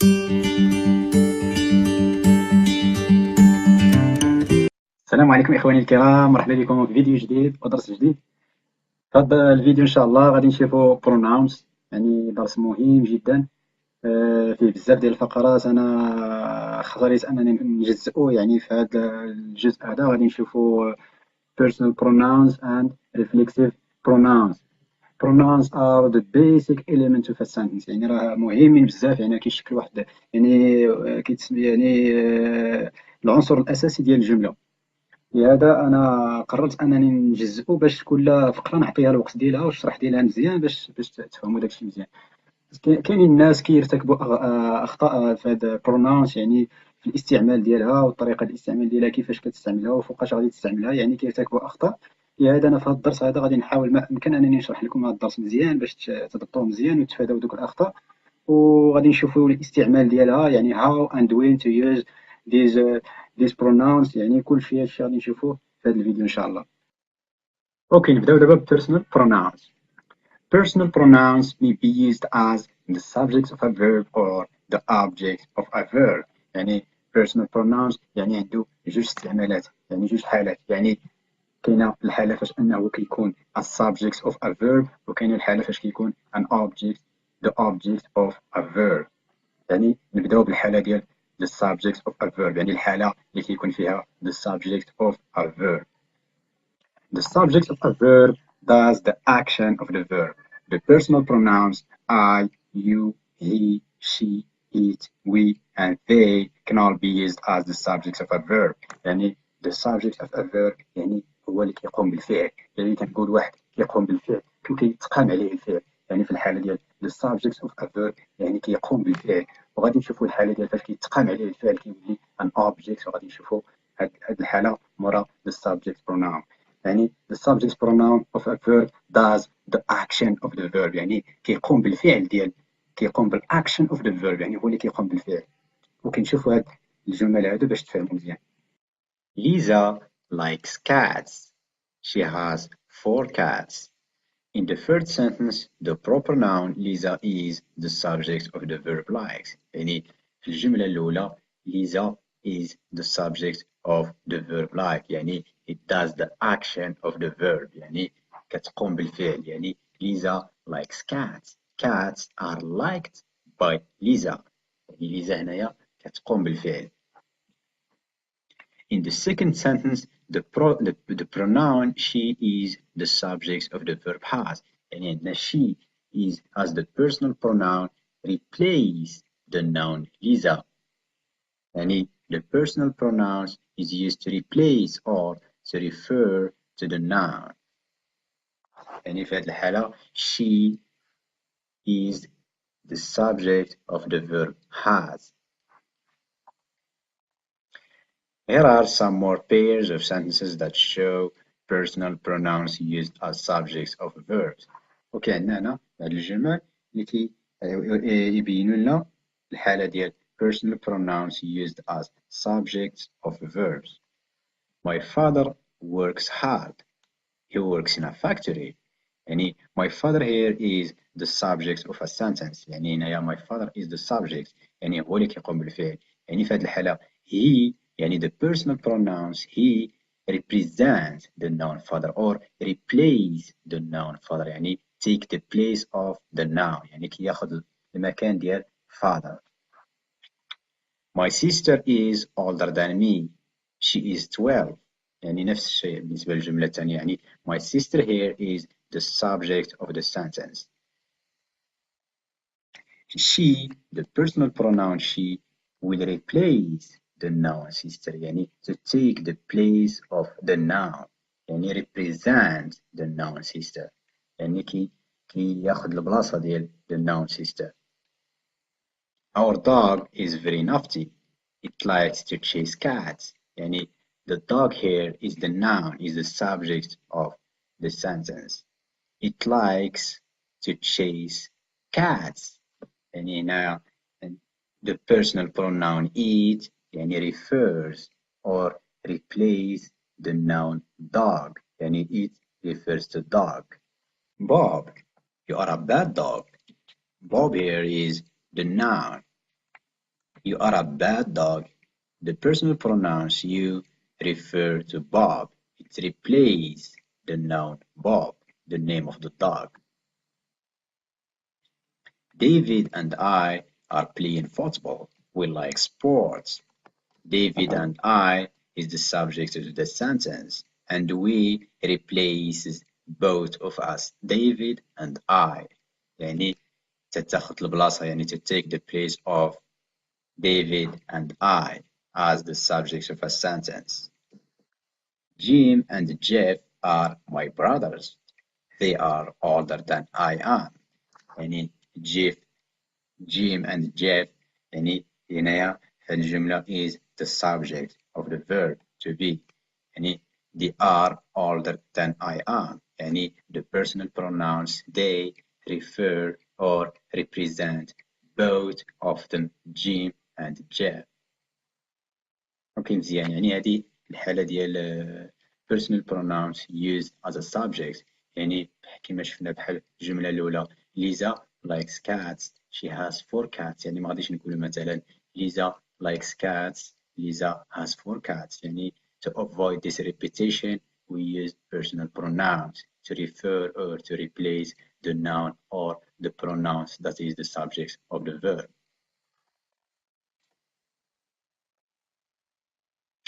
السلام عليكم إخواني الكرام، مرحبا بكم في فيديو جديد ودرس جديد. في هذا الفيديو إن شاء الله غادي نشوفوا pronouns، يعني درس مهم جدا. فيه بزاف ديال الفقرات. أنا اختاريت أنني نجزئو يعني في هذا الجزء هذا. غادي نشوفوا personal pronouns and reflexive pronouns. Pronouns are the basic element of a sentence، يعني راه مهمين بزاف، يعني كيشكل واحد يعني كيتسمى يعني العنصر الأساسي ديال الجملة. لهذا انا قررت انني نجزئو باش كل فقره نعطيها الوقت ديالها والشرح ديالها مزيان باش تفهموا داكشي مزيان. كاينين الناس كيرتكبوا اخطاء في هاد برونونس، يعني في الاستعمال ديالها والطريقه الاستعمال ديالها، كيفاش كتستعملها وفوقاش غادي تستعملها، يعني كيرتكبوا اخطاء. لهذا انا في هذا الدرس هذا غادي نحاول ما امكن انني نشرح لكم هذا الدرس مزيان باش تضبطوه مزيان وتفاداو دوك الاخطاء. وغادي نشوفوا الاستعمال ديالها، يعني how and when to use these pronouns، يعني كل شيء هادشي غادي نشوفوه في هذا الفيديو ان شاء الله. اوكي، نبداو دابا ب personal pronouns. Personal pronouns may be used as the subject of a verb or the object of a verb. يعني personal pronouns يعني عنده جوج استعمالات، يعني جوج حالات. يعني كاينه الحاله فاش انه كيكون a subject of a verb، وكاينه الحاله فاش كيكون an object the object of a verb. يعني نبداو بالحالة ديال the subject of a verb، يعني الحالة اللي كيكون فيها the subject of a verb. The subject of a verb does the action of the verb. The personal pronouns I, you, he, she, it, we and they can all be used as the subjects of a verb. يعني the subject of a verb يعني هو اللي كيقوم بالفعل. يعني كنقول واحد كيقوم بالفعل كيتقام عليه الفعل، يعني في الحالة ديال the subject of a verb يعني كيقوم بالفعل. وغادي نشوفوا الحالة ديال فاش كيتقام عليه الفعل كيولي an object، وغادي نشوفوا هاد الحالة مورا the subject pronoun. يعني the subject pronoun of a verb does the action of the verb، يعني كيقوم بالفعل ديال كيقوم بالاكشن of the verb، يعني هو اللي كيقوم بالفعل. وكنشوفوا هاد الجمل هادو باش تفهموا مزيان. Lisa likes cats. She has 4 cats. In the first sentence, the proper noun Lisa is the subject of the verb likes. يعني في الجملة الأولى Lisa is the subject of the verb like، يعني it does the action of the verb، يعني كتقوم بالفعل. يعني Lisa likes cats. Cats are liked by Lisa. يعني ليزا هنايا كتقوم بالفعل. In the second sentence, the pronoun she is the subject of the verb has. يعني عندنا she is as the personal pronoun replace the noun Lisa. يعني the personal pronouns is used to replace or to refer to the noun. يعني في هذه الحالة she is the subject of the verb has. Here are some more pairs of sentences that show personal pronouns used as subjects of verbs. اوكي، عندنا هنا هاد الجمل اللي يبينوا لنا الحالة ديال personal pronouns used as subjects of verbs. My father works hard. He works in a factory. يعني my father here is the subject of a sentence. يعني هنايا my father is the subject، يعني هو اللي كيقوم بالفعل. يعني في هذه الحالة he يعني the personal pronouns he represent the noun father or replace the noun father، يعني take the place of the noun، يعني كياخذ المكان ديال father. My sister is older than me. She is 12. يعني نفس الشيء بالنسبة للجملة الثانية، يعني my sister here is the subject of the sentence. She, the personal pronoun she, will replace the noun sister، يعني to take the place of the noun، يعني represent the noun sister، يعني كي ياخذ البلاصة ديال the noun sister. Our dog is very naughty. It likes to chase cats. يعني the dog here is the noun, is the subject of the sentence. It likes to chase cats. يعني هنا the personal pronoun it يعني refers or replace the noun dog، يعني it refers to dog. Bob, you are a bad dog. Bob here is the noun. You are a bad dog. The personal pronouns you refer to Bob. It replaces the noun Bob, the name of the dog. David and I are playing football. We like sports. David and I is the subject of the sentence, and we replaces both of us, David and I. يعني تتاخد البلاصة يعني to take the place of David and I as the subject of a sentence. Jim and Jeff are my brothers. They are older than I am. يعني Jim and Jeff يعني هنايا في الجملة is the subject of the verb to be. يعني they are older than I am. يعني the personal pronouns they refer or represent both of them, Jim and Jeff. اوكي مزيان يعني هذه الحالة ديال personal pronouns used as a subject يعني كما شفنا بحال الجملة الأولى Lisa likes cats she has 4 cats يعني ما غاديش نقولوا مثلا Lisa likes cats Lisa has 4 cats يعني to avoid this repetition we use personal pronouns to refer or to replace the noun or the pronouns that is the subject of the verb.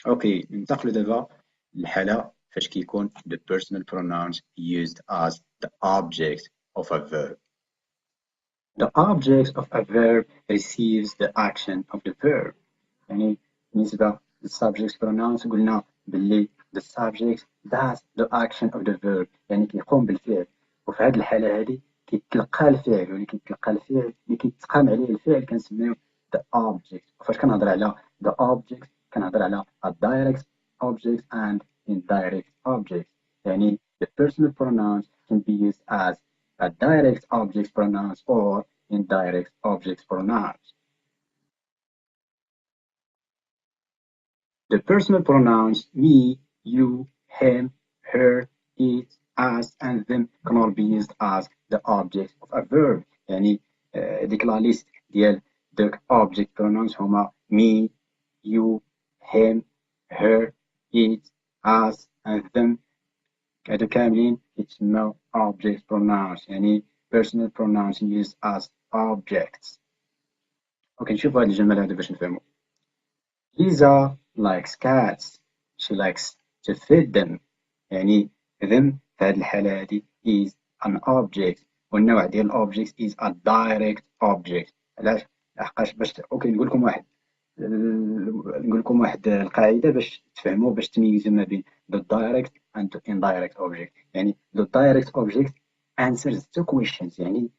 اوكي ننتقلوا دابا للحالة فاش كيكون the personal pronouns used as the object of a verb. The object of a verb receives the action of the verb. يعني بالنسبة للsubject pronouns قلنا باللي the subject does the action of the verb يعني كيقوم بالفعل وفي هذه الحالة هذه كيتلقى الفعل واللي كيتلقى الفعل اللي كيتقام عليه الفعل كنسميوه the object. وفاش كنهضر على the object كنهضر على a direct object and indirect object. يعني the personal pronouns can be used as a direct object pronouns or indirect object pronouns. The personal pronouns me, you, him, her, it, us and them can all be used as the object of a verb. يعني ديك لا ليست ديال the object pronouns هما me, you, him, her, it, us and them هادو كاملين يتسموا object pronouns يعني personal pronouns used as objects. اوكي نشوفوا هاد الجمل هادو باش نفهمو. Lisa likes cats. She likes to feed them. يعني them في هذه الحالة هذه is an object والنوع ديال object is a direct object. علاش؟ لحقاش باش اوكي نقول لكم واحد القاعدة باش تفهموا باش تميزوا ما بين the direct and the indirect object. يعني the direct object answers two questions. يعني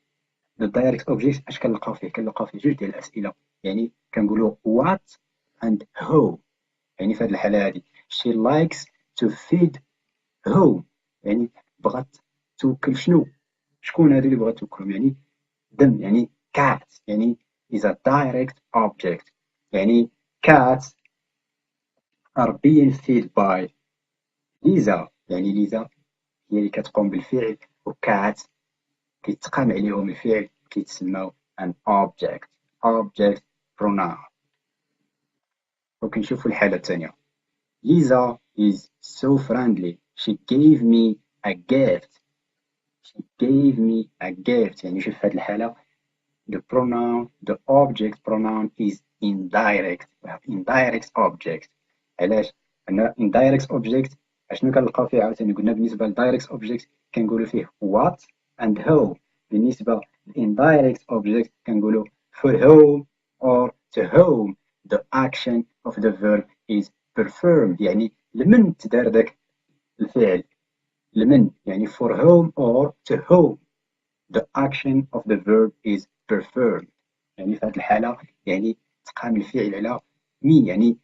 the direct object اش كنلقاو فيه؟ كنلقاو فيه جوج ديال الأسئلة. يعني كنقولوا what and who. يعني في هذه الحالة هذه she likes to feed who يعني بغات توكل شنو؟ شكون هادو اللي بغات توكلهم؟ يعني them يعني cat يعني is a direct object. يعني cats are being fed by Lisa. يعني ليزا هي اللي كتقوم بالفعل و cats كيتقام عليهم الفعل كيتسموا an object pronoun. وكنشوفوا الحالة الثانية. Lisa is so friendly. She gave me a gift. She gave me a gift. يعني شوف هذه الحالة the pronoun, the object pronoun is indirect. indirect object. علاش؟ أن indirect object أشنو كنلقاو فيه عاوتاني؟ قلنا بالنسبة ل direct object كنقولوا فيه what and who. بالنسبة ل indirect object كنقولوا for whom or to whom the action of the verb is performed. يعني لمن تدار داك الفعل لمن يعني for whom or to whom the action of the verb is performed. يعني في هذه الحالة يعني تقام الفعل على me يعني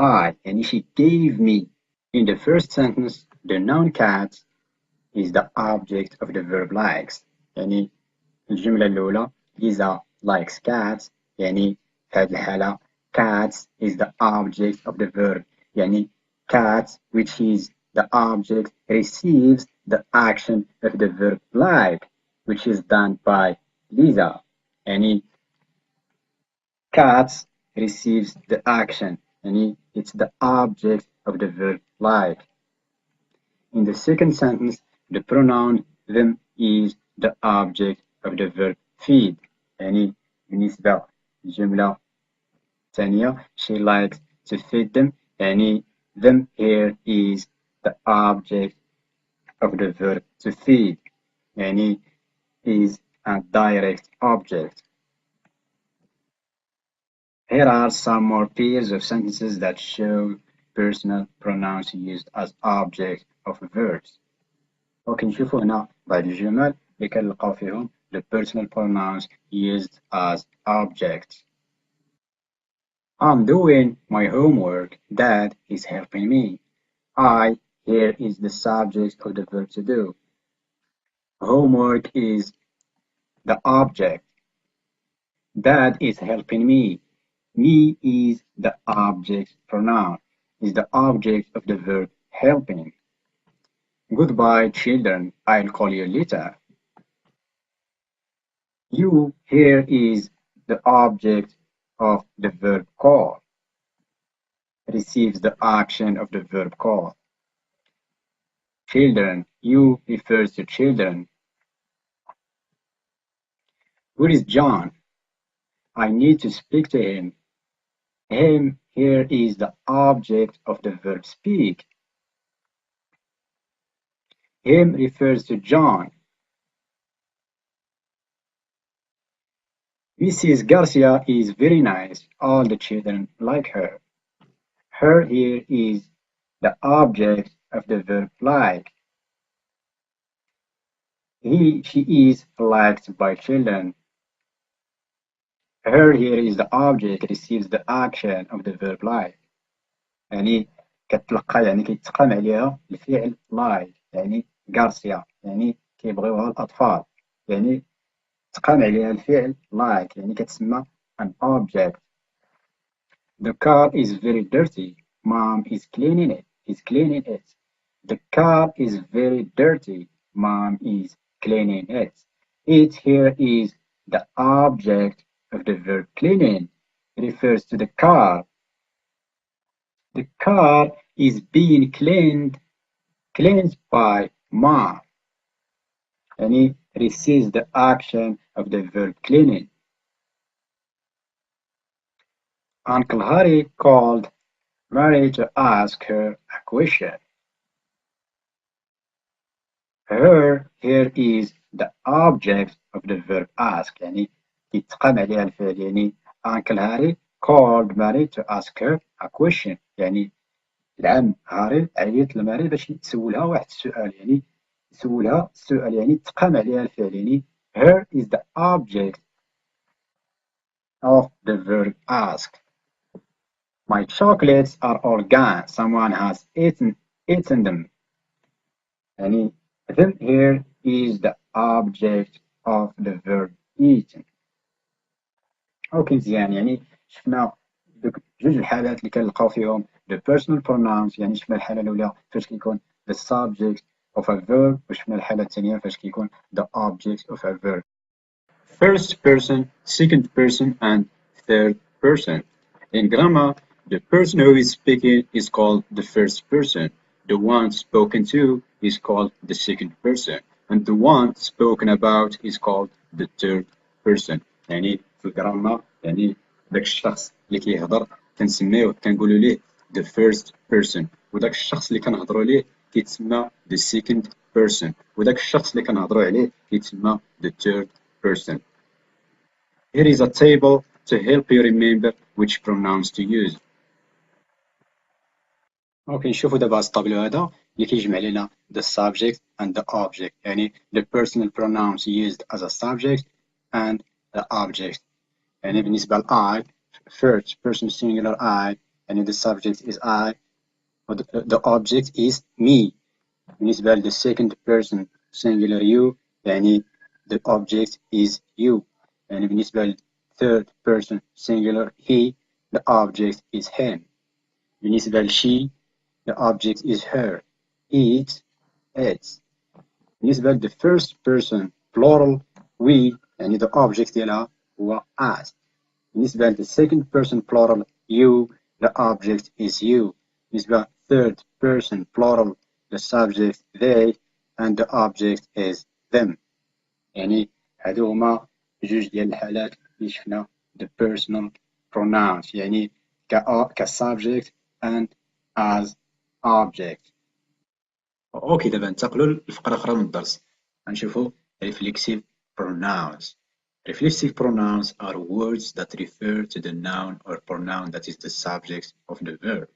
I يعني she gave me. In the first sentence the noun cat is the object of the verb likes. يعني الجملة الأولى Lisa likes cats يعني في هذه الحالة cats is the object of the verb. يعني cats which is the object receives the action of the verb like which is done by Lisa. يعني cats receives the action يعني it's the object of the verb like. In the second sentence the pronoun them is the object of the verb feed يعني بالنسبة للجملة الثانية she likes to feed them يعني them here is the object of the verb to feed يعني is a direct object. Here are some more pairs of sentences that show personal pronouns used as object of verbs. وكنشوفوا هنا بعض الجمل اللي كنلقاو فيهم the personal pronouns used as objects. I'm doing my homework. Dad is helping me. I here is the subject of the verb to do. Homework is the object. Dad is helping me. Me is the object pronoun, is the object of the verb helping. Goodbye, children. I'll call you later. You here is the object of the verb call. Receives the action of the verb call. Children, you refers to children. Where is John? I need to speak to him. Him here is the object of the verb speak. Him refers to John. Mrs. Garcia is very nice. All the children like her. Her here is the object of the verb like. She is liked by children. Her here is the object receives the action of the verb like. يعني كتلقى يعني كيتقام عليها الفعل like يعني غارسيا يعني كيبغيوها الأطفال يعني تقام عليها الفعل like يعني كتسمى an object. The car is very dirty. Mom is cleaning it. The car is very dirty. Mom is cleaning it. It here is the object of the verb cleaning. It refers to the car. The car is being cleaned by mom. And it receives the action of the verb cleaning. Uncle Harry called Mary to ask her a question. Her here is the object of the verb ask يعني يتقام عليها الفعل يعني Uncle Harry called Mary to ask her a question يعني العم هاري عيط لماري باش يسولها واحد السؤال يعني يسولها السؤال يعني تقام عليها الفعل يعني her is the object of the verb ask. My chocolates are all gone. Someone has eaten them. يعني them here is the object of the verb eaten. اوكي مزيان يعني شفنا دوك جوج الحالات اللي كنلقاو فيهم the personal pronouns يعني شفنا الحالة الأولى فاش كيكون the subject of a verb وشفنا الحالة الثانية فاش كيكون the object of a verb. First person, second person and third person. In grammar, the person who is speaking is called the first person. The one spoken to is called the second person. And the one spoken about is called the third person. يعني في الجرامر يعني داك الشخص اللي كيهضر كنسميوه كنقولوا ليه the first person وداك الشخص اللي كنهضروا ليه كيتسمى the second person وداك الشخص اللي كنهضروا عليه كيتسمى the third person. Here is a table to help you remember which pronouns to use. اوكي نشوفوا دابا الطابلو هذا اللي كيجمع لنا the subject and the object يعني the personal pronouns used as a subject and the object. يعني بالنسبة ل I first person singular I يعني the subject is I the object is me. بالنسبة ل the second person singular you يعني the object is you. يعني بالنسبة ل third person singular he the object is him. بالنسبة ل she the object is her. It its. بالنسبة ل the first person plural we يعني the object ديالها هو us. بالنسبة ل second person plural you the object is you. بالنسبة third person plural the subject they and the object is them. يعني هادو هما جوج ديال الحالات اللي شفنا the personal pronouns يعني ك subject and as object. اوكي دابا ننتقلوا للفقرة الأخرى من الدرس غنشوفوا reflexive pronouns. Reflexive pronouns are words that refer to the noun or pronoun that is the subject of the verb.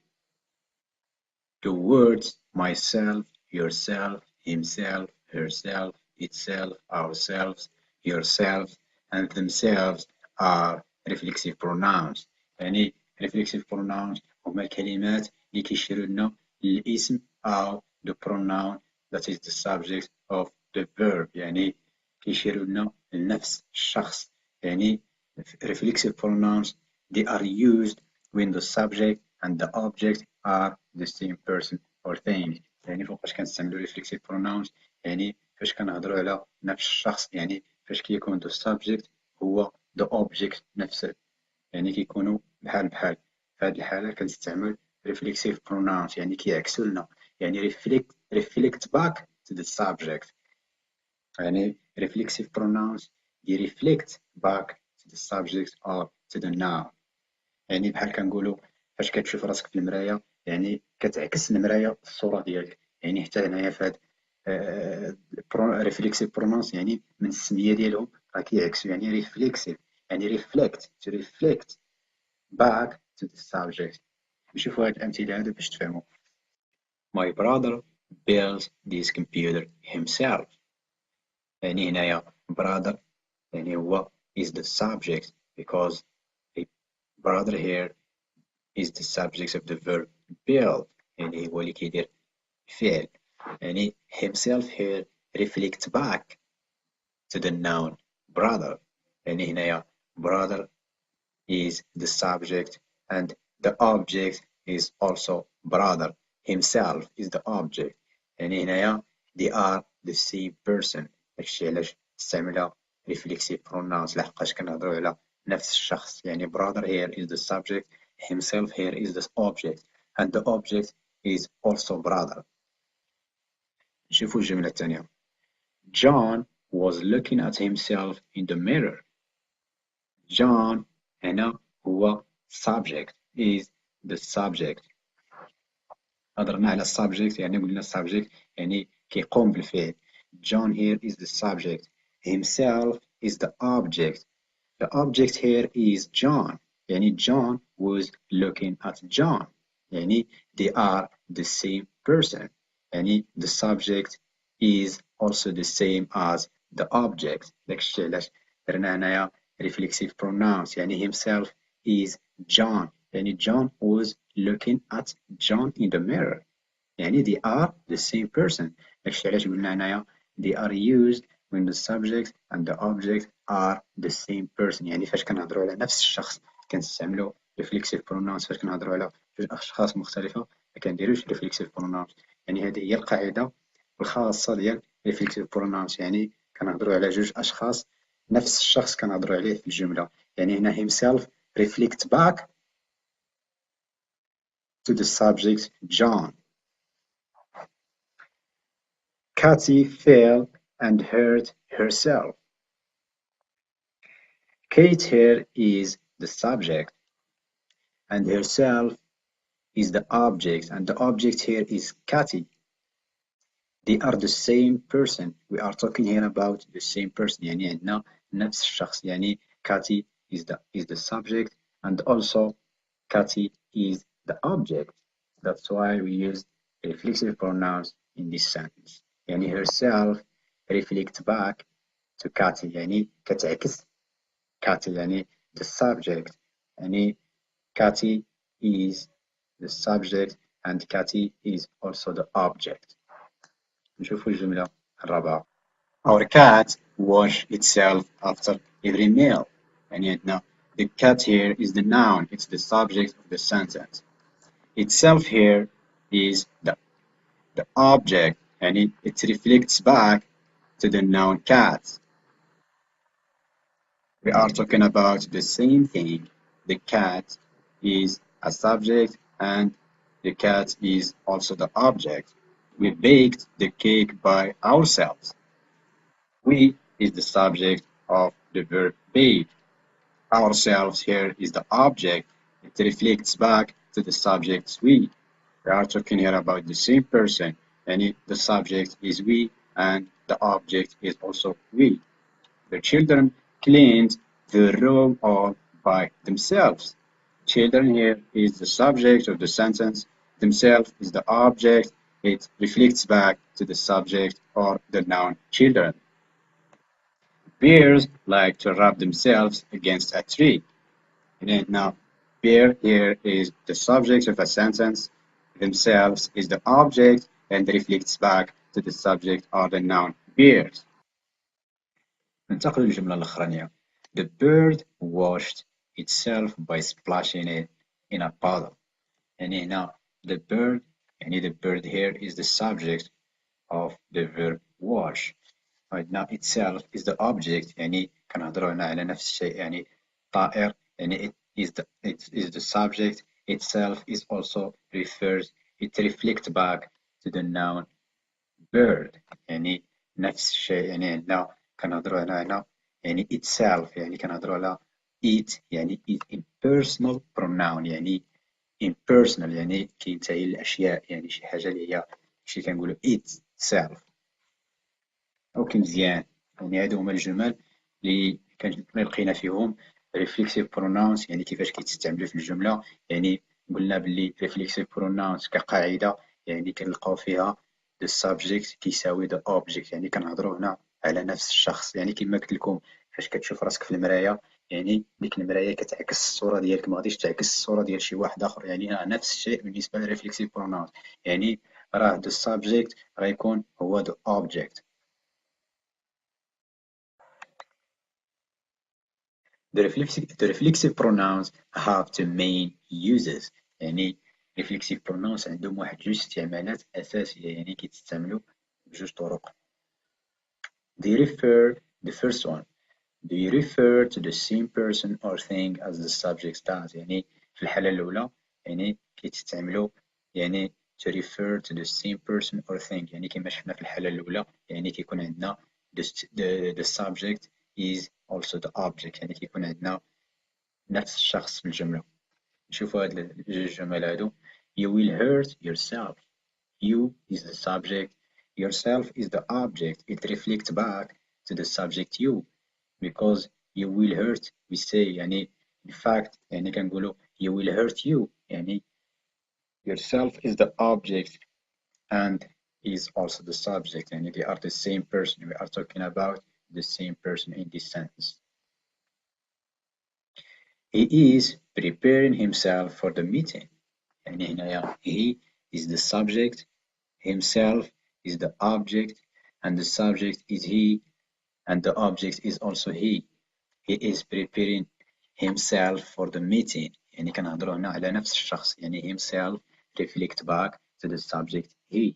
The words myself, yourself, himself, herself, itself, ourselves, yourself, and themselves are reflexive pronouns. يعني reflexive pronouns هما الكلمات اللي كيشيروا لنا للاسم أو the pronoun that is the subject of the verb. يعني كيشيروا لنا لنفس الشخص. يعني reflexive pronouns they are used when the subject and the object are the same person or thing. يعني فوقاش كنستعملوا reflexive pronouns يعني فاش كنهضروا على نفس الشخص يعني فاش كيكون the subject هو the object نفسه يعني كيكونوا بحال بحال. في هذه الحالة كنستعمل reflexive pronouns يعني كيعكسوا لنا يعني reflect back to the subject. يعني reflexive pronouns they reflect back to the subject or to the noun. يعني بحال كنقولوا فاش كتشوف راسك في المرايا يعني كتعكس المرايا الصورة ديالك. يعني حتى هنايا في هاد reflexive pronouns يعني من السمية ديالهم راه كيعكسوا يعني reflexive يعني to reflect back to the subject. نشوفوا هاد الأمثلة هادو باش تفهموا. My brother built this computer himself. يعني هنايا brother يعني هو is the subject because a brother here is the subject of the verb build يعني هو اللي كيدير فعل. يعني himself here reflects back to the noun brother. يعني هنايا brother is the subject and the object is also brother. Himself is the object. يعني هنايا they are the same person. داكشي علاش استعمل reflexive pronouns لحقاش كنهضروا على نفس الشخص. يعني brother here is the subject, himself here is the object and the object is also brother. نشوفوا الجملة الثانية. John was looking at himself in the mirror. John هنا هو subject is the subject. هضرنا على subject يعني قلنا subject يعني كيقوم بالفعل. John here is the subject. Himself is the object. The object here is John. يعني John was looking at John. يعني they are the same person. يعني the subject is also the same as the object. داكشي علاش درنا هنايا reflexive pronouns. يعني himself is John. يعني John was looking at John in the mirror. يعني they are the same person. داكشي علاش قلنا هنايا they are used when the subject and the object are the same person. يعني فاش كنهضروا على نفس الشخص كنستعملوا reflexive pronouns. فاش كنهضروا على جوج أشخاص مختلفة ما كنديروش reflexive pronouns. يعني هذه هي القاعدة الخاصة ديال reflexive pronouns. يعني كنهضروا على جوج أشخاص نفس الشخص كنهضروا عليه في الجملة. يعني هنا himself reflect back to the subject John. Katy fell and hurt herself. Kate here is the subject and herself is the object, and the object here is Katy. They are the same person. We are talking here about the same person. يعني عندنا نفس الشخص. يعني Katy is the subject and also Katy is the object. That's why we use reflexive pronouns in this sentence. يعني herself reflect back to Katy. يعني كتعكس Katy. يعني the subject. يعني Katy is the subject and Katy is also the object. نشوفوا الجملة الرابعة. Our cat wash itself after every meal. يعني عندنا the cat here is the noun, it's the subject of the sentence. Itself here is the object يعني it reflects back to the noun cat. we are talking about the same thing. The cat is a subject and the cat is also the object. We baked the cake by ourselves. We is the subject of the verb bake. Ourselves here is the object. It reflects back to the subject we. We are talking here about the same person, and the subject is we and the object is also we. The children cleaned the room all by themselves. Children here is the subject of the sentence. Themselves is the object. It reflects back to the subject or the noun children. Bears like to rub themselves against a tree. And now, bear here is the subject of a sentence. Themselves is the object and reflects back to the subject or the noun bears. ننتقل للجملة الأخرانية. The bird washed itself by splashing it in a puddle. يعني هنا the bird يعني the bird here is the subject of the verb wash. عندنا itself is the object يعني كنهضروا هنا على نفس الشيء يعني طائر يعني it is the subject. Itself is also it reflects back to the noun bird يعني نفس الشيء يعني عندنا كنهضروا هنا يعني itself يعني كنهضروا على it يعني it impersonal pronoun يعني impersonal يعني كينتهي للأشياء يعني شي حاجة اللي هي شي كنقولوا itself. اوكي مزيان يعني هادو هما الجمل اللي لقينا فيهم reflexive pronouns يعني كيفاش كيتستعملوا في الجملة. يعني قلنا باللي reflexive pronouns كقاعدة يعني كنلقاو فيها the subject كيساوي the object يعني كنهضروا هنا على نفس الشخص. يعني كما قلت لكم فاش كتشوف راسك في المراية يعني ديك المراية كتعكس الصورة ديالك ما غاديش تعكس الصورة ديال شي واحد آخر. يعني نفس الشيء بالنسبة ل reflexive pronouns يعني راه the subject غيكون هو the object. The reflexive pronouns have two main uses. يعني reflexive pronouns عندهم واحد جوج استعمالات أساسية يعني كيتستعملوا بجوج طرق. The first one they refer to the same person or thing as the subject does. يعني في الحالة الأولى يعني كيتستعملوا يعني to refer to the same person or thing يعني كما شفنا في الحالة الأولى يعني كيكون عندنا the subject is also the object يعني كيكون عندنا نفس الشخص في الجملة. نشوفوا هاد الجمل هادو. You will hurt yourself. You is the subject. Yourself is the object. It reflects back to the subject you. Because you will hurt we say يعني in fact يعني كنقولوا you will hurt you يعني yourself is the object and is also the subject يعني they are the same person. We are talking about the same person in this sentence. He is preparing himself for the meeting. يعني هنايا he is the subject, himself is the object, and the subject is he, and the object is also he. He is preparing himself for the meeting. يعني كنهضروا هنا على نفس الشخص يعني himself reflect back to the subject he.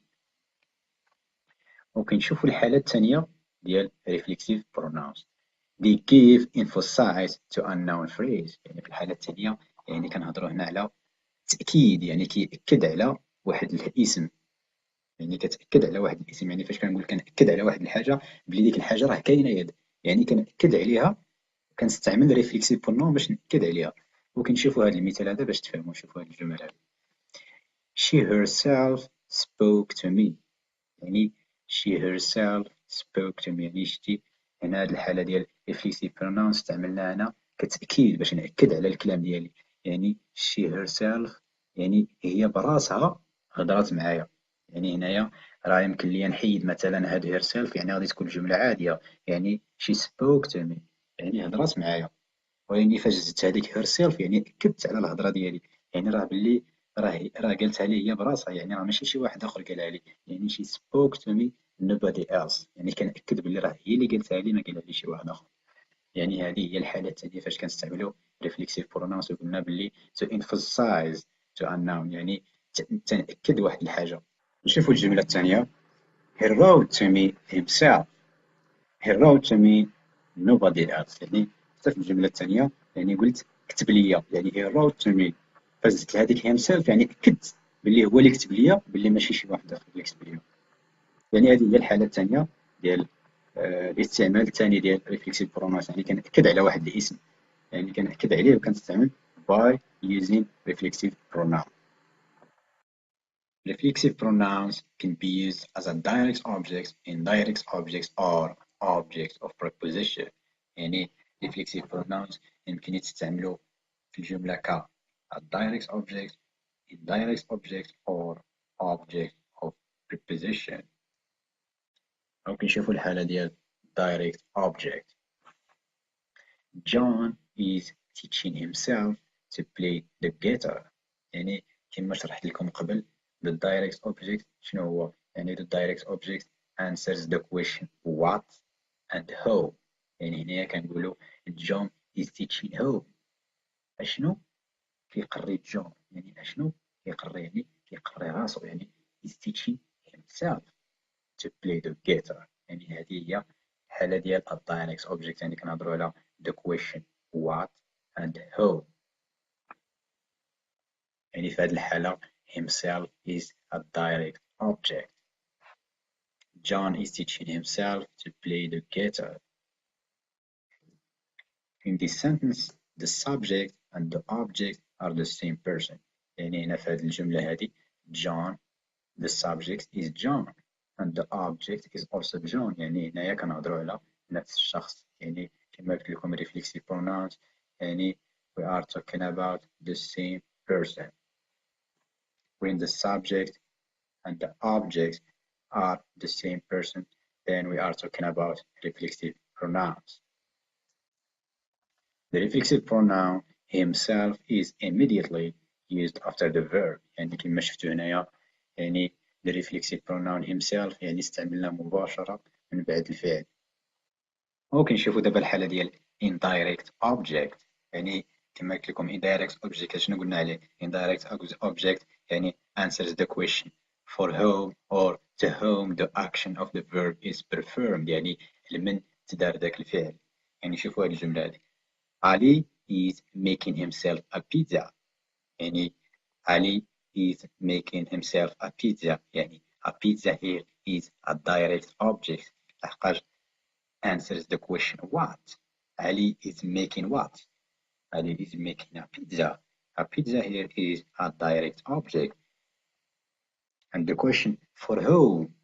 وكنشوفوا الحالة الثانية ديال reflexive pronouns. They give emphasize to a noun phrase. يعني في الحالة الثانية يعني كنهضروا هنا على تأكيد يعني كيأكد على واحد الاسم. يعني كتأكد على واحد الاسم يعني فاش كنقول كنأكد على واحد الحاجة بلي ديك الحاجة راه كاينة يد يعني كنأكد عليها كنستعمل ريفليكسيف برونون باش نأكد عليها. وكنشوفوا هذا المثال هذا باش تفهموا. شوفوا هذا الجمل هذا. She herself spoke to me. يعني she herself spoke to me يعني شتي هنا هذه الحالة ديال ريفليكسيف برونون استعملنا هنا كتأكيد باش نأكد على الكلام ديالي. يعني she herself يعني هي براسها هضرات معايا. يعني هنايا راه يمكن ليا نحيد مثلا هاد herself يعني غادي تكون جملة عادية يعني she spoke to me يعني هضرات معايا. ولكن فاش زدت هذيك herself يعني أكدت على الهضرة ديالي يعني راه باللي راه قالتها لي هي براسها يعني راه ماشي شي واحد آخر قالها لي. يعني she spoke to me nobody else يعني كنأكد باللي راه هي اللي قالتها لي ما قالها لي شي واحد آخر. يعني هذه هي الحالة الثانية فاش كنستعملوا reflexive pronouns وقلنا باللي to emphasize to a noun يعني تنأكد واحد الحاجة. نشوفوا الجملة الثانية. He wrote to me himself. He wrote to me nobody else يعني حتى في الجملة الثانية يعني قلت كتب ليا، يعني he wrote to me، فزدت لهذيك himself يعني أكدت باللي هو اللي كتب ليا، باللي ماشي شي واحد آخر اللي كتب ليا. يعني هذه هي الحالة الثانية ديال الاستعمال الثاني ديال reflexive pronouns، يعني كنأكد على واحد الاسم، يعني كنأكد عليه وكنستعمل by using reflexive pronoun. Reflexive pronouns can be used as a direct object, indirect objects or objects of preposition. يعني reflexive pronouns يمكن يتستعملوا في الجملة ك a direct object, indirect object or object of preposition. ممكن نشوفوا الحالة ديال direct object. John is teaching himself to play the guitar. يعني كما شرحت لكم قبل the direct object شنو هو؟ يعني the direct object answers the question what and how. يعني هنايا كنقولوا John is teaching how. أشنو؟ كيقري جون، يعني أشنو؟ كيقري يعني كيقري راسو، يعني is teaching himself to play the guitar. يعني هذه هي الحالة ديال direct object، يعني كنهضروا على the question what and how. يعني في هذه الحالة himself is a direct object. John is teaching himself to play the guitar. In this sentence, the subject and the object are the same person. يعني هنا في هذه الجملة هذه John, the subject is John and the object is also John. يعني هنايا كنهضروا على نفس الشخص. يعني كما قلت لكم reflexive pronouns يعني we are talking about the same person. When the subject and the object are the same person, then we are talking about reflexive pronouns. The reflexive pronoun himself is immediately used after the verb. يعني كما شفتوا هنايا يعني the reflexive pronoun himself يعني استعملنا مباشرة من بعد الفعل. ممكن نشوفوا دابا الحالة ديال indirect object. يعني كما قلت لكم indirect object شنو قلنا عليه؟ indirect object يعني answers the question for whom or to whom the action of the verb is performed. يعني لمن تدار ذاك الفعل. يعني شوفوا هذه الجملة هذه Ali is making himself a pizza. يعني Ali is making himself a pizza. يعني a pizza here is a direct object. لحقاش answers the question what. Ali is making what? Ali is making a pizza. A pizza here is a direct object. And the question for whom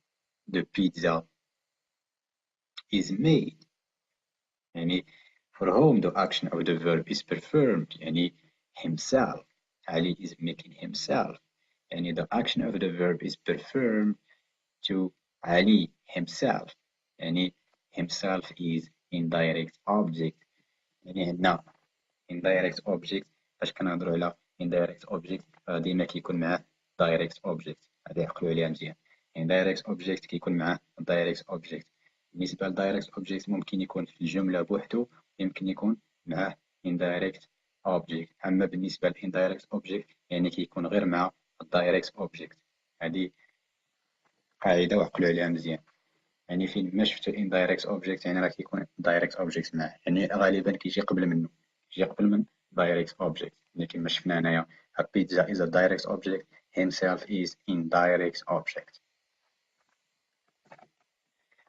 the pizza is made. يعني for whom the action of the verb is performed. يعني himself. Ali is making himself. يعني the action of the verb is performed to Ali himself. يعني himself is indirect object. يعني عندنا indirect object فاش كنهضروا على indirect object ديما كيكون معاه direct object. هذه عقلوا عليها مزيان. indirect object كيكون معاه direct object. بالنسبة ل direct object ممكن يكون في الجملة بوحدو، يمكن يكون معاه indirect object. أما بالنسبة ل indirect object يعني كيكون غير مع direct object. هذه قاعدة وعقلوا عليها مزيان. يعني فين ما شفتو indirect object يعني راه كيكون direct object معاه، يعني غالبا كيجي قبل منه، كيجي قبل من direct object. يعني كما شفنا هنايا a pizza is a direct object, himself is indirect object.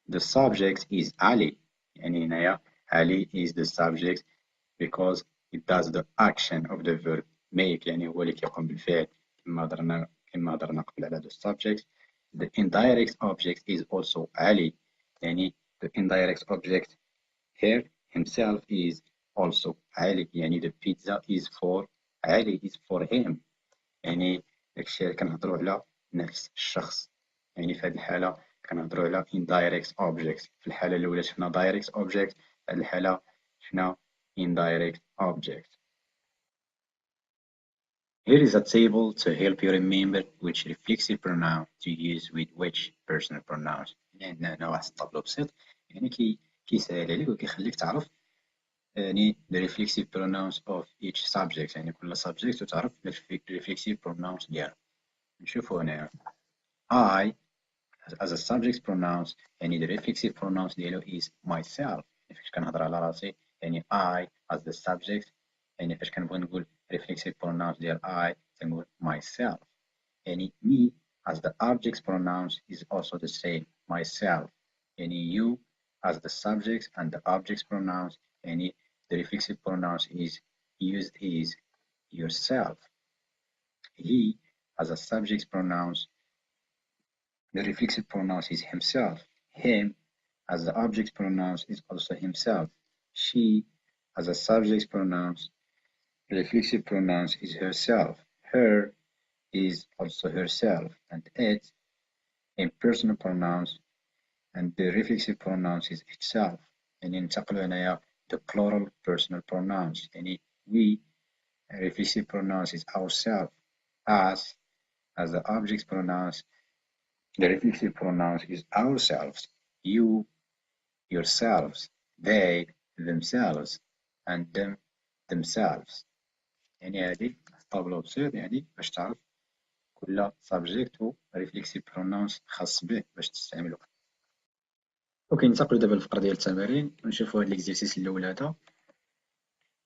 The subject is Ali. يعني هنايا Ali is the subject because it does the action of the verb make. يعني هو اللي كيقوم بالفعل كما هضرنا قبل على the subject. The indirect object is also Ali. يعني the indirect object here himself is also Ali. يعني the pizza is for Ali, is for him. يعني داكشي اللي كنهضروا على نفس الشخص. يعني في هذه الحالة كنهضروا على indirect object. في الحالة الأولى شفنا direct object، في هذه الحالة شفنا indirect object. Here is a table to help you remember which reflexive pronoun to use with which personal pronouns. يعني عندنا هنا واحد الطابلو بسيط يعني كيسهل عليك وكيخليك تعرف يعني the reflexive pronouns of each subject. يعني كل subject وتعرف reflexive pronouns ديالو. نشوفو هنا I as a subject pronouns يعني the reflexive pronouns ديالو is myself. فاش كنهضر على راسي يعني I as the subject. يعني فاش كنبغي نقول reflexive pronouns ديال I تنقول myself. يعني me as the object pronouns is also the same, myself. يعني you as the subject and the object pronouns, يعني the reflexive pronouns is used is yourself. He as a subject pronouns, the reflexive pronouns is himself. Him as the object pronouns is also himself. She as a subject pronouns, the reflexive pronouns is herself. Her is also herself. And it in personal pronouns and the reflexive pronouns is itself. يعني ننتقلوا هنايا the plural personal pronouns. يعني we reflexive pronouns is ourselves. Us as the object pronouns, the reflexive pronouns is ourselves. You yourselves. They themselves. And them themselves. يعني هذه الطابلو بسيط يعني باش تعرف كل subject و reflexive pronouns خاص به باش تستعملو. اوكي ننتقلوا دابا للفقرة ديال التمارين ونشوفوا هاد ليكزيرسيس الاول هذا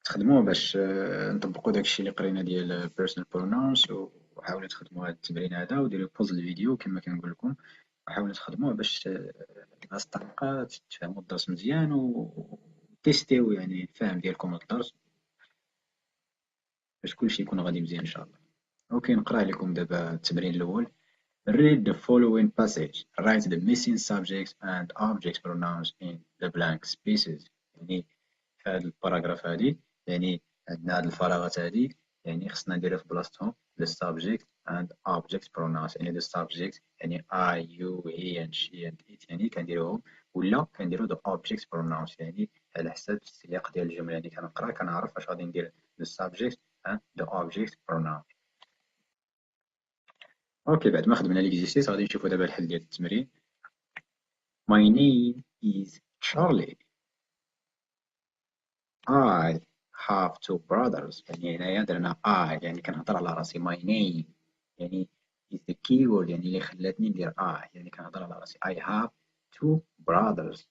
تخدموه باش نطبقوا داكشي اللي قرينا ديال personal pronouns وحاولوا تخدموا هاد التمرين هذا وديروا بوز للفيديو كما كنقول لكم وحاولوا تخدموه باش الناس الطريقة تفهموا الدرس مزيان وتيستيو يعني الفهم ديالكم الدرس باش كلشي يكون غادي مزيان ان شاء الله. اوكي نقرا لكم دابا التمرين الاول. Read the following passage. Write the missing subjects and object pronouns in the blank spaces. يعني في هذا الباراغراف هذه يعني عندنا هاد الفراغات هذه يعني خصنا نديرها في بلاصتهم the subject and object pronouns. يعني the subject يعني I, you, he and she and it يعني كنديروهم ولا كنديرو the object pronouns يعني على حسب السياق ديال الجملة اللي كنقرا كنعرف واش غادي ندير the subject and the object pronoun. اوكي بعد ما خدمنا ليكزيرسيس غادي نشوفو دابا الحل ديال التمرين. My name is Charlie. I have two brothers. يعني هنايا درنا I يعني كنهضر على راسي. My name يعني is the keyword يعني اللي خلاتني ندير I يعني كنهضر على راسي. I have two brothers.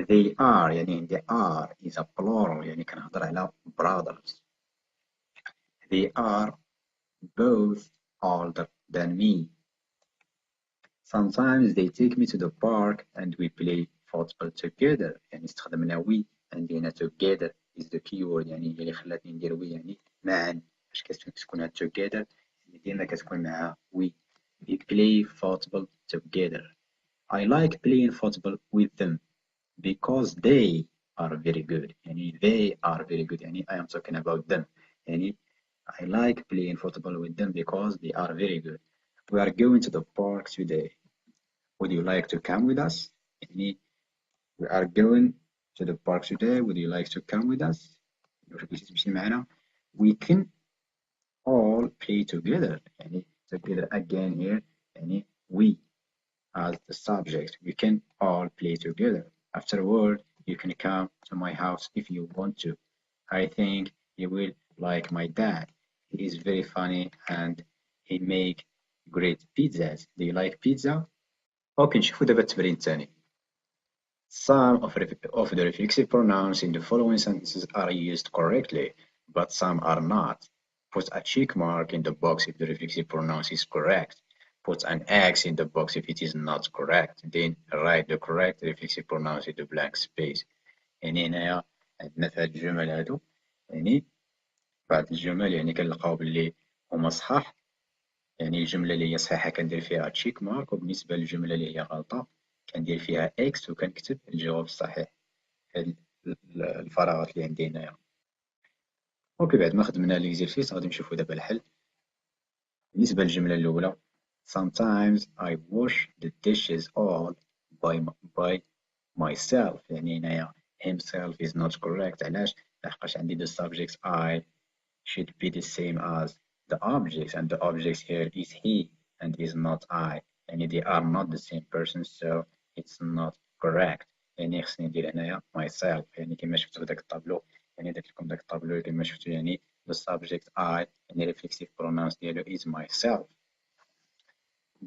They are يعني عندي are is a plural يعني كنهضر على brothers. They are both older than me. Sometimes they take me to the park and we play football together. يعني استخدمنا we عندنا together is the keyword يعني اللي خلاتني ندير we يعني معا. فاش كتكون together ديما كتكون مع we. We play football together. I like playing football with them because they are very good. يعني they are very good يعني I am talking about them. يعني I like playing football with them because they are very good. We are going to the park today. Would you like to come with us? يعني we are going to the park today. Would you like to come with us? واش بغيتي تمشي معنا؟ We can all play together. يعني together again here يعني we as the subject. We can all play together. Afterward, you can come to my house if you want to. I think you will like my dad. He is very funny and he make great pizzas. Do you like pizza? اوكي نشوفو دابا التمرين الثاني. Some of the reflexive pronouns in the following sentences are used correctly, but some are not. Put a check mark in the box if the reflexive pronoun is correct. Put an X in the box if it is not correct. Then write the correct reflexive pronouns in the blank space. يعني هنايا عندنا في هاد الجمل هادو يعني بعض الجمل يعني كنلقاو بلي هما صحاح يعني الجملة اللي هي صحيحة كندير فيها تشيك مارك وبالنسبة للجملة اللي هي غلطة كندير فيها اكس وكنكتب الجواب الصحيح في الفراغات اللي عندي هنايا. اوكي بعد ما خدمنا ليكزيرسيس غادي نشوفو دابا الحل. بالنسبة للجملة الأولى sometimes I wash the dishes all by myself يعني هنايا himself is not correct. علاش؟ لحقاش عندي the subject I should be the same as the objects and the object here is he and is not I يعني they are not the same person so it's not correct. يعني خصني ندير هنايا myself يعني كما شفتو في داك الطابلو يعني درت لكم داك الطابلو كما شفتو يعني the subject I يعني reflexive pronouns ديالو is myself.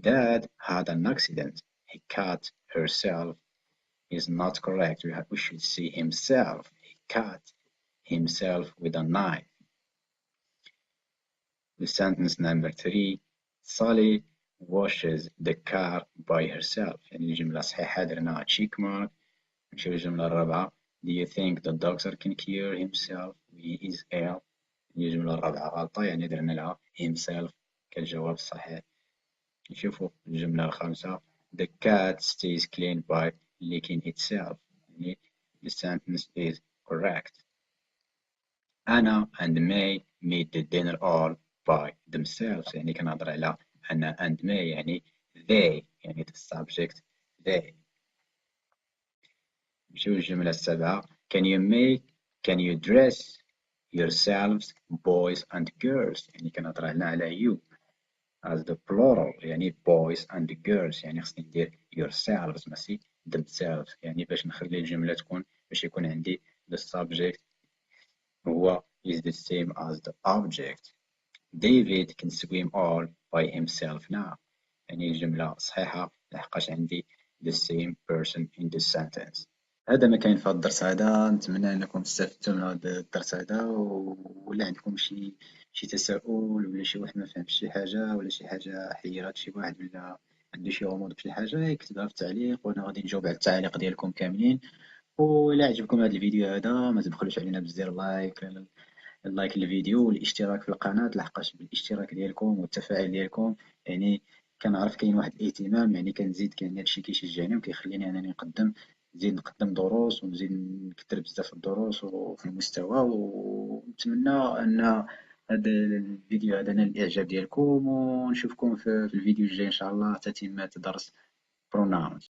Dad had an accident. He cut herself is not correct. We should see himself. He cut himself with a knife. The sentence number 3 Sally washes the car by herself. يعني الجملة صحيحة درنا check mark. نمشيو للجملة الرابعة Do you think the doctor can cure himself when he is ill؟ هي الجملة الرابعة غلطة يعني درنا لها himself كالجواب الصحيح. نشوفو الجملة الخامسة The cat stays clean by licking itself. يعني the sentence is correct. Anna and May made the dinner all by themselves. يعني كنهضر على Anna and May يعني they يعني the subject they. نمشيو للجملة السابعة Can you dress yourselves boys and girls؟ يعني كنهضر هنا على you as the plural يعني boys and girls يعني خصني ندير yourselves ماشي themselves يعني باش نخلي الجملة تكون باش يكون عندي the subject هو is the same as the object. David can swim all by himself now. يعني الجملة صحيحة لحقاش عندي the same person in the sentence. هذا ما كاين في هذا الدرس هذا. نتمنى انكم استفدتوا من هذا الدرس هذا ولا عندكم شي تساؤل ولا شي واحد ما فهمش شي حاجه ولا شي حاجه حيرات شي واحد ولا عنده شي غموض في شي حاجه يكتبها في التعليق وانا غادي نجاوب على التعاليق ديالكم كاملين. ولا عجبكم هذا الفيديو هذا ما تبخلوش علينا بزر اللايك للفيديو والاشتراك في القناه لحقاش بالاشتراك ديالكم والتفاعل ديالكم يعني كنعرف كاين واحد الاهتمام يعني كنزيد كاين هادشي كيشجعني وكيخليني انني نزيد نقدم دروس ونزيد نكثر بزاف الدروس وفي المستوى ونتمنى ان هذا الفيديو هذا نال الاعجاب ديالكم ونشوفكم في الفيديو الجاي ان شاء الله تتمة درس pronouns.